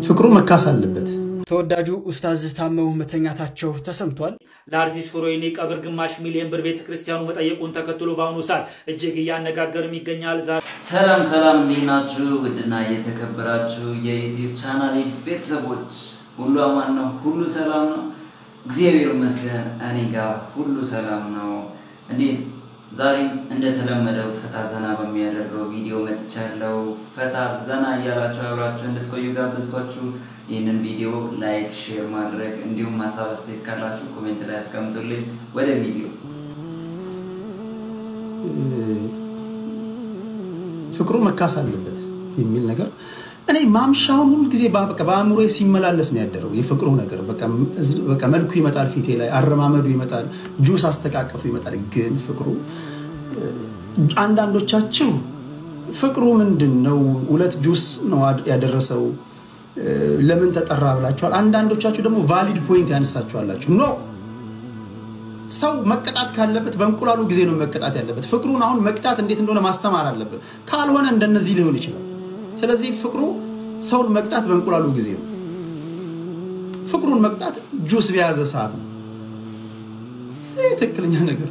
ፍቅሩ መካስ አለበት ተወዳጁ ኡስታዝ ታመው መተኛታቸው ተሰምቷል ለአርቲስት ፍሮይኒ ቀብር ግማሽ ሚሊዮን ብር ቤተክርስቲያኑ መጠየቁን ተከትሎ ባሁኑ ሰዓት እጅግ ያነጋገርም ይገኛል ሰላም እንዲናችሁ ውድና የተከበራችሁ የዩቲዩብ ቻናሌ ቤተሰቦች ሁሉ አማን ነው ሁሉ ሰላም ነው እግዚአብሔር ይመስገን እኔ ጋር ሁሉ ሰላም ነው እንዴ ዛሬ እንደተለመደው ፈታ ዘና በሚያደርገው ቪዲዮ መጥቻለሁ ፈታ ዘና ያላችሁ አብራችሁ እንድትቆዩ ጋብዝኳችሁ ይህንን ቪዲዮ ላይክ ሼር ማድረግ እንዲሁም ሐሳብ አስተያየት ካላችሁ ኮሜንት ላይ አስቀምጡልኝ ወደ ቪዲዮ ፍቅሩ መካስ አለበት የሚል ነገር እኔ ማምሻውን ሁሉ ጊዜ በአእምሮዬ ሲመላለስ ነው ያደረው የፍቅሩ ነገር በቃ መልኩ ይመጣል ፊቴ ላይ አረማመዱ ይመጣል ጁስ አስተካከፉ ይመጣል ግን ፍቅሩ አንዳንዶቻችሁ ፍቅሩ ምንድነው ሁለት ጁስ ነው ያደረሰው ለምን ተጠራ ብላችኋል አንዳንዶቻችሁ ደግሞ ቫሊድ ፖይንት ያነሳችኋላችሁ ኖ ሰው መቀጣት ካለበት በእንቁላሉ ጊዜ ነው መቀጣት ያለበት ፍቅሩን አሁን መቅጣት እንዴት እንደሆነ ማስተማር አለበት ካልሆነ እንደነዚህ ሊሆን ይችላል ስለዚህ ፍቅሩ ሰውን መቅጣት በእንቁላሉ ጊዜ ነው ፍቅሩን መቅጣት ጁስ ቢያዘ ሰዓት ነው ትክክለኛ ነገር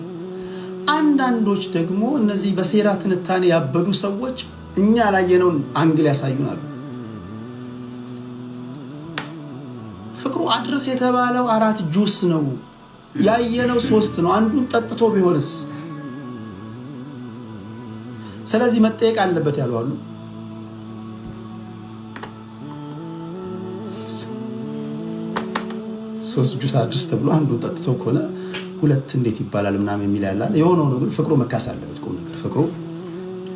አንዳንዶች ደግሞ እነዚህ በሴራ ትንታኔ ያበዱ ሰዎች እኛ ላይ የነውን አንግል ያሳዩናል ፍቅሩ አድርስ የተባለው 4 ጁስ ነው ያየነው 3 ነው አንዱን ጠጥቶ ቢሆንስ ስለዚህ መጠየቅ አለበት ያለው አሉ ሶስት ጁስ አድርስ ተብሎ አንዱን ጠጥቶ ከሆነ ሁለት እንዴት ይባላል ምናምን የሚል ያላል የሆነው ነው ግን ፍቅሩ መካስ አለበት ቁም ነገር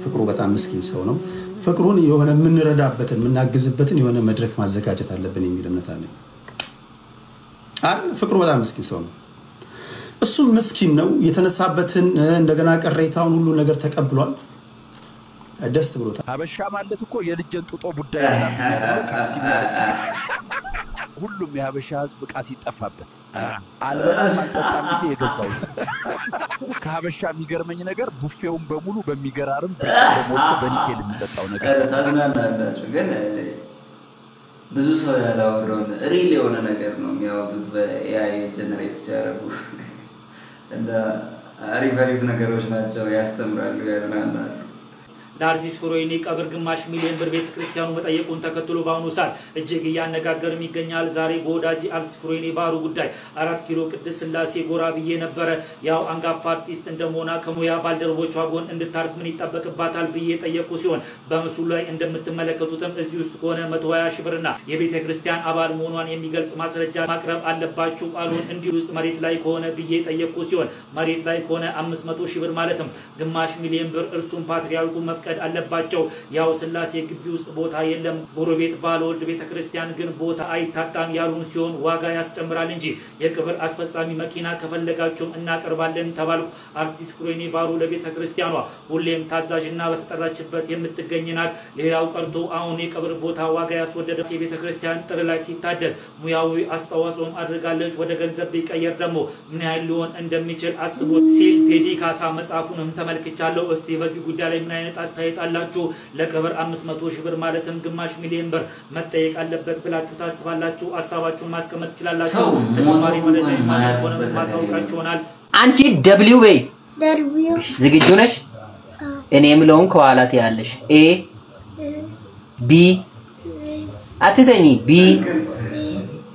ፍቅሩ በጣም ምስኪን ሰው ነው ፍቅሩን የሆነ ምንረዳበትን ምናግዝበትን የሆነ መድረክ ማዘጋጀት አለብን የሚል እምነት አለኝ ፍቅሩ በጣም ምስኪን ሰው ነው እሱ ምስኪን ነው የተነሳበትን እንደገና ቀሬታውን ሁሉ ነገር ተቀብሏል ደስ ብሎታል ሀበሻ ማለት እኮ የልጅን ጡጦ ጉዳይ ነው ካሲሞት ሁሉም የሀበሻ ህዝብ ቃስ ይጠፋበት አልበላም አልጠጣም ብዬ የገዛሁት ከሀበሻ የሚገርመኝ ነገር ቡፌውን በሙሉ በሚገራርም ብርጭቆ ሞልቶ በኒኬል የሚጠጣው ነገር ታዝናናላችሁ ግን ብዙ ሰው ያላወራውን ሪል የሆነ ነገር ነው የሚያወጡት በኤአይ ጀነሬት ሲያደርጉ እንደ አሪፍ ነገሮች ናቸው ያስተምራሉ ያዝናናሉ ለአርቲስት ፍሮይኒ ቀብር ግማሽ ሚሊዮን ብር ቤተክርስቲያኑ መጠየቁን ተከትሎ ባሁኑ ሰዓት እጅግ ያነጋገርም ይገኛል ዛሬ በወዳጅ አርቲስት ፍሮይኒ ባሩ ጉዳይ 4 ኪሎ ቅድስት ስላሴ ጎራ ብዬ ነበር ያው አንጋፋ አርቲስት እንደሞና ከሙያ ባልደረቦቿ ጎን እንድታርፍ ምን ይጠበቅባታል ብዬ ጠየቁ ሲሆን በምስሉ ላይ እንደምትመለከቱትም እዚህ ውስጥ ከሆነ 120 ሺህ ብርና የቤተክርስቲያን አባል መሆኗን የሚገልጽ ማስረጃ ማቅረብ አለባችሁ ቃሉን እንዲህ ውስጥ መሬት ላይ ከሆነ ብዬ ጠየቁ ሲሆን መሬት ላይ ከሆነ 500 ሺህ ብር ማለትም ግማሽ ሚሊዮን ብር እርሱም ፓትሪያርኩ መፍቀድ አለባቸው ያው ስላሴ ግቢ ውስጥ ቦታ የለም ጎረቤት ባለወልድ ቤተክርስቲያን ግን ቦታ አይታጣም ያሉን ሲሆን ዋጋ ያስጨምራል እንጂ የቅብር አስፈጻሚ መኪና ከፈለጋችሁ እናቀርባለን ተባሉ አርቲስት ፍሮይኒ ባሩ ለቤተክርስቲያኗ ሁሌም ታዛዥና በተጠራችበት የምትገኝናት ሌላው ቀርቶ አሁን የቅብር ቦታ ዋጋ ያስወደደ የቤተክርስቲያን ጥር ላይ ሲታደስ ሙያዊ አስተዋጽኦም አድርጋለች ወደ ገንዘብ ቢቀየር ደግሞ ምን ያህል ሊሆን እንደሚችል አስቡ ሲል ቴዲ ካሳ መጻፉንም ተመልክቻለሁ እስቲ በዚህ ጉዳይ ላይ ምን አይነት ታይጣላችሁ ለቀብር 500 ሺህ ብር ማለትም ግማሽ ሚሊዮን ብር መጠየቅ አለበት ብላችሁ ታስባላችሁ ሐሳባችሁን ማስቀመጥ ትችላላችሁ ተጨማሪ መረጃ ማለት ሆነ ማሳውቃችሁናል አንቺ ደብሊው በይ ዝግጁ ነሽ እኔ የምለውን ከኋላት ያለሽ ኤ ቢ አትተኝ ቢ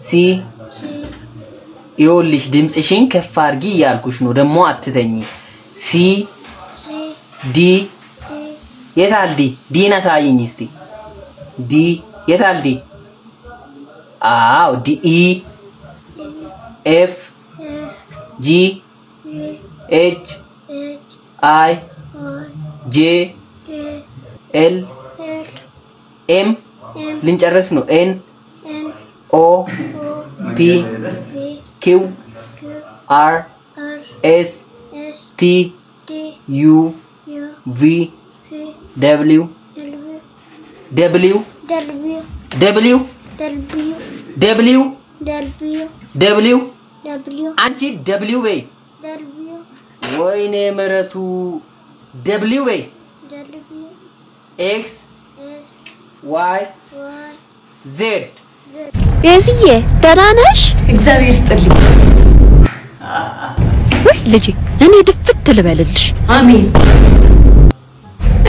ሲ ይኸውልሽ ድምጽሽን ከፍ አድርጊ ያልኩሽ ነው ደግሞ አትተኝ ሲ ዲ የታል ዲና ሳይኝ እስቲ ዲ የታል ዲ አው ዲ ኢ ኤፍ ጂ ኤች አይ ጄ ኤል ኤም ልንጨርስ ነው ኤን ኦ ፒ ኪው አር ኤስ ቲ ዩ ቪ W W W W W W W አንቺ W በይ ወይኔ መረቱ W በይ X Y Z ቤዝዬ ደህና ነሽ? እግዚአብሔር ይስጥልኝ። ወይ ልጄ እኔ ድፍት ልበልልሽ። አሜን።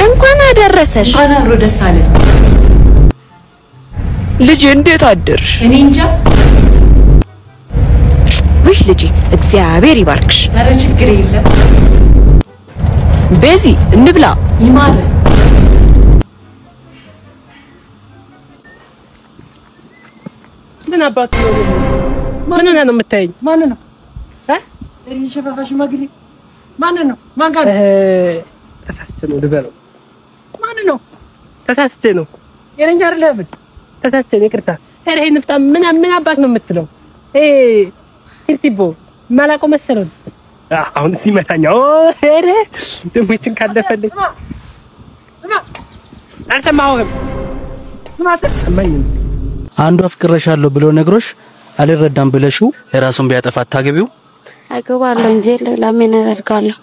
እንኳን አደረሰሽ። እንኳን አብሮ ደስ አለን። ልጄ እንዴት አደርሽ? እኔ እንጃ። ወይ ልጄ እግዚአብሔር ይባርክሽ። ኧረ ችግር የለም። ቤዚ እንብላ። ይማለ ምን አባቱ ነው? ማን ነው የምታየኝ? ማን ነው? እኔ ሸፋፋሽ ማግሊ ማን ነው? ማን ጋር ተሳስቼ ነው ልበለው። ማን ነው? ተሳስቼ ነው። የኔኛ አይደለም። ተሳስቼ ነው። ይቅርታ። ኧረ ይሄን ፍታ። ምን አባት ነው የምትለው? ቲርቲቦ ማላቆ መሰለው። አሁን ሲመታኛው ኧረ ደሞ ይችን ካለፈልኝ ስማ አልሰማሁም። ስማ ተሰማኝ። አንዱ አፍቅረሻለሁ ብሎ ነግሮሽ አልረዳም ብለሽው የራሱን ቢያጠፋ ታገቢው? አገባለሁ እንጂ ለምን አደርጋለሁ?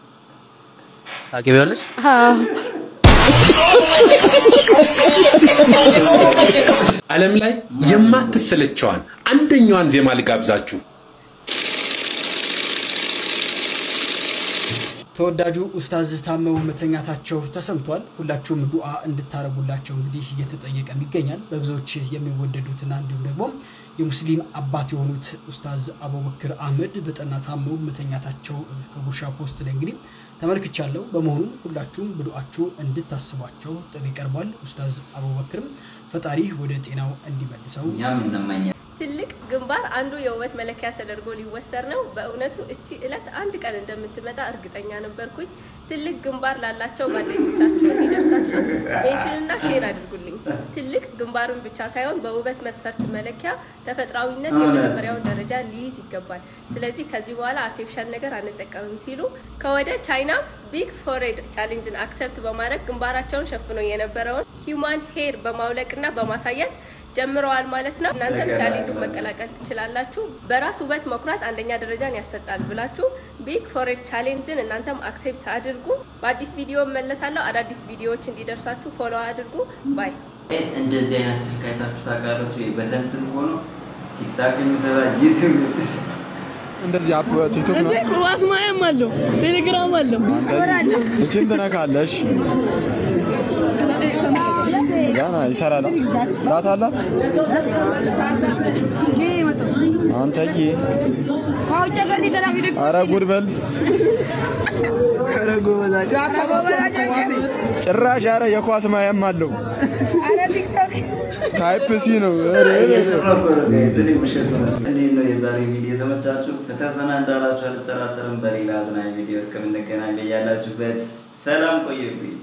ታገቢዋለሽ? አዎ። ዓለም ላይ የማትሰለቸዋን አንደኛዋን ዜማ ልጋብዛችሁ። ተወዳጁ ኡስታዝ ታመው መተኛታቸው ተሰምቷል። ሁላችሁም ዱዓ እንድታረጉላቸው እንግዲህ እየተጠየቀ ይገኛል። በብዙዎች የሚወደዱትና እንዲሁም ደግሞ የሙስሊም አባት የሆኑት ኡስታዝ አቡበክር አህመድ በጠና ታመው መተኛታቸው ከጉርሻ ፖስት ላይ እንግዲህ ተመልክቻለሁ። በመሆኑ ሁላችሁም በዱዓችሁ እንድታስቧቸው ጥሪ ቀርቧል። ኡስታዝ አቡበክርም ፈጣሪ ወደ ጤናው እንዲመልሰው ትልቅ ግንባር አንዱ የውበት መለኪያ ተደርጎ ሊወሰድ ነው። በእውነቱ እቺ እለት አንድ ቀን እንደምትመጣ እርግጠኛ ነበርኩኝ። ትልቅ ግንባር ላላቸው ጓደኞቻችሁ እንዲደርሳችሁ ሜንሽንና ሼር አድርጉልኝ። ትልቅ ግንባርን ብቻ ሳይሆን በውበት መስፈርት መለኪያ ተፈጥሯዊነት የመጀመሪያውን ደረጃ ሊይዝ ይገባል። ስለዚህ ከዚህ በኋላ አርቲፊሻል ነገር አንጠቀምም ሲሉ ከወደ ቻይና ቢግ ፎሬድ ቻሌንጅን አክሰፕት በማድረግ ግንባራቸውን ሸፍኖ የነበረውን ሂዩማን ሄር በማውለቅና በማሳየት ጀምረዋል ማለት ነው። እናንተም ቻሌንጁን መቀላቀል ትችላላችሁ። በራስ ውበት መኩራት አንደኛ ደረጃን ያሰጣል ብላችሁ ቢግ ፎሬድ ቻሌንጅን እናንተም አክሴፕት አድርጉ። በአዲስ ቪዲዮ መለሳለሁ። አዳዲስ ቪዲዮዎች እንዲደርሳችሁ ፎሎ አድርጉ። ባይ። እንደዚህ አይነት ስልክ አይታችሁ ታውቃላችሁ? በተንስም ሆኖ ቲክታክ የሚሰራ ዩቲዩብ እንደዚህ አፕ ቲክቶክ ነው። ቁርአስ ማየም አለው፣ ቴሌግራም አለው። እቺን ትነካለሽ ጋና ይሰራል። ዳታ አላት አንተዬ። ኧረ ጉድ በል ጭራሽ። ኧረ የኳስ ማያም አለው። ታይፕ ሲ ነው። የዛሬ ቪዲዮ ተመቻችሁ? ፈተና እንዳላችሁ አልጠራጠርም። በሌላ አዝናኝ ቪዲዮ እስከምንገናኝ ያላችሁበት ሰላም ቆዩልኝ።